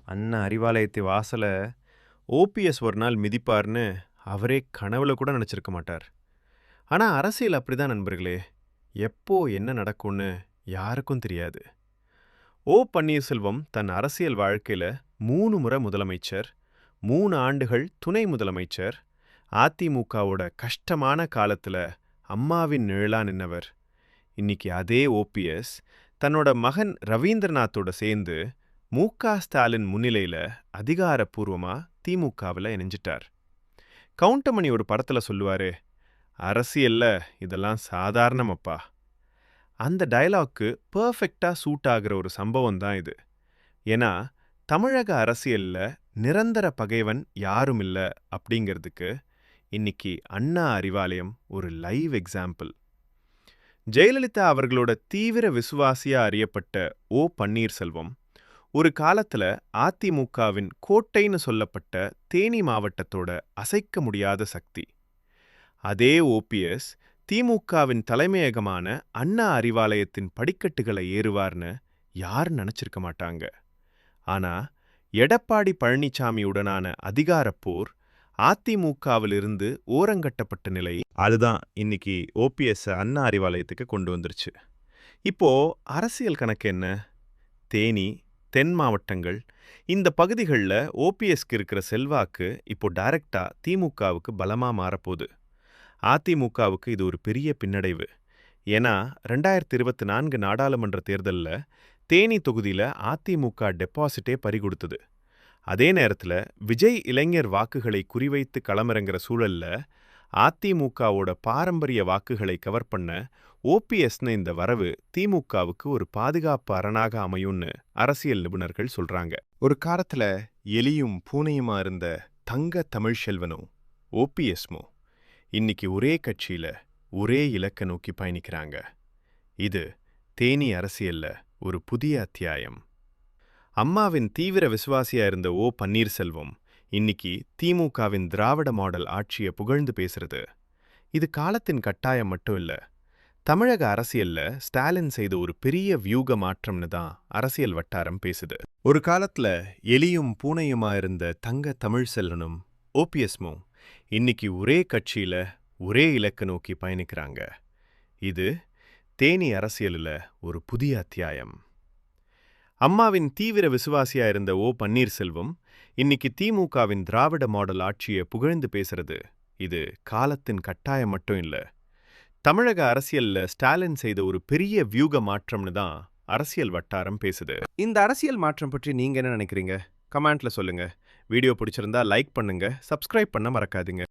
அண்ணா அறிவாலயத்து வாசல ஓபிஎஸ் ஒரு நாள் மிதிப்பார்னு அவரே கனவுல கூட நினைச்சிருக்க மாட்டார். ஆனா அரசியல் அப்படிதான் நண்பர்களே. எப்போ என்ன நடக்கும்னு யாருக்கும் தெரியாது. பன்னீர்செல்வம் தன் அரசியல் வாழ்க்கையில 3 முறை முதலமைச்சர், 3 ஆண்டுகள் துணை முதலமைச்சர், அதிமுகவோட கஷ்டமான காலத்துல அம்மாவின் நிழலா நின்னவர். இன்னைக்கு அதே ஓபிஎஸ் தன்னோட மகன் ரவீந்திரநாத்தோட சேர்ந்து மு.க. ஸ்டாலின் முன்னிலையில அதிகாரப்பூர்வமா திமுகவில் இணைஞ்சிட்டார். கவுண்டமணி ஒரு படத்துல சொல்லுவாரு, அரசியல்ல இதெல்லாம் சாதாரணமப்பா. அந்த டயலாக்கு பெர்ஃபெக்டா சூட் ஆகிற ஒரு சம்பவம் தான் இது. ஏன்னா தமிழக அரசியல்ல நிரந்தர பகைவன் யாரும் இல்ல அப்படிங்கிறதுக்கு இன்னைக்கு அண்ணா அறிவாலயம் ஒரு லைவ் எக்ஸாம்பிள். ஜெயலலிதா அவர்களோட தீவிர விசுவாசியா அறியப்பட்ட பன்னீர்செல்வம் ஒரு காலத்துல அதிமுகவின் கோட்டைன்னு சொல்லப்பட்ட தேனி மாவட்டத்தோட அசைக்க முடியாத சக்தி. அதே ஓபிஎஸ் திமுகவின் தலைமையகமான அண்ணா அறிவாலயத்தின் படிக்கட்டுகளை ஏறுவார்னு யார் நினைச்சிருக்க மாட்டாங்க. ஆனா எடப்பாடி பழனிசாமியுடனான அதிகாரப்போர் அதிமுகவிலிருந்து ஓரங்கட்டப்பட்ட நிலை, அதுதான் இன்னைக்கு ஓபிஎஸ் அண்ணா அறிவாலயத்துக்கு கொண்டு வந்துருச்சு. இப்போ அரசியல் கணக்கு என்ன? தேனி, தென் மாவட்டங்கள், இந்த பகுதிகளில் ஓபிஎஸ்க்கு இருக்கிற செல்வாக்கு இப்போ டைரக்டா திமுகவுக்கு பலமா மாறப்போகுது. அதிமுகவுக்கு இது ஒரு பெரிய பின்னடைவு. ஏன்னா 2024 நாடாளுமன்ற தேர்தலில் தேனி தொகுதியில் அதிமுக டெபாசிட்டே பறிகொடுத்தது. அதே நேரத்தில் விஜய் இளைஞர் வாக்குகளை குறிவைத்து களமிறங்குற சூழல்ல அதிமுகவோட பாரம்பரிய வாக்குகளை கவர் பண்ண ஓபிஎஸ்னு இந்த வரவு திமுகவுக்கு ஒரு பாதுகாப்பு அரணாக அமையும்னு அரசியல் நிபுணர்கள் சொல்றாங்க. ஒரு காலத்துல எலியும் பூனையுமா இருந்த தங்க தமிழ்ச்செல்வனும் ஓபிஎஸ்மும் இன்னைக்கு ஒரே கட்சியில ஒரே இலக்க நோக்கி பயணிக்கிறாங்க. இது தேனி அரசியல்ல ஒரு புதிய அத்தியாயம். அம்மாவின் தீவிர விசுவாசியா இருந்த பன்னீர்செல்வம் இன்னைக்கு திமுகவின் திராவிட மாடல் ஆட்சியை புகழ்ந்து பேசுறது. இது காலத்தின் கட்டாயம் மட்டும் இல்ல, தமிழக அரசியல்ல ஸ்டாலின் செய்த ஒரு பெரிய வியூக மாற்றம்னு தான் அரசியல் வட்டாரம் பேசுது. ஒரு காலத்துல எலியும் பூனையுமா இருந்த தங்க தமிழ்செல்வனும் ஓபிஎஸ்மும் இன்னைக்கு ஒரே கட்சியில ஒரே இலக்க நோக்கி பயணிக்கிறாங்க. இது தேனி அரசியலில் ஒரு புதிய அத்தியாயம். அம்மாவின் தீவிர விசுவாசியா இருந்த பன்னீர்செல்வம் இன்னைக்கு திமுகவின் திராவிட மாடல் ஆட்சியை புகழ்ந்து பேசுறது. இது காலத்தின் கட்டாயம் மட்டும் இல்ல, தமிழக அரசியல்ல ஸ்டாலின் செய்த ஒரு பெரிய வியூக மாற்றம்னு தான் அரசியல் வட்டாரம் பேசுது. இந்த அரசியல் மாற்றம் பற்றி நீங்க என்ன நினைக்கிறீங்க? கமெண்ட்ல சொல்லுங்க. வீடியோ பிடிச்சிருந்தா லைக் பண்ணுங்க, சப்ஸ்கிரைப் பண்ண மறக்காதீங்க.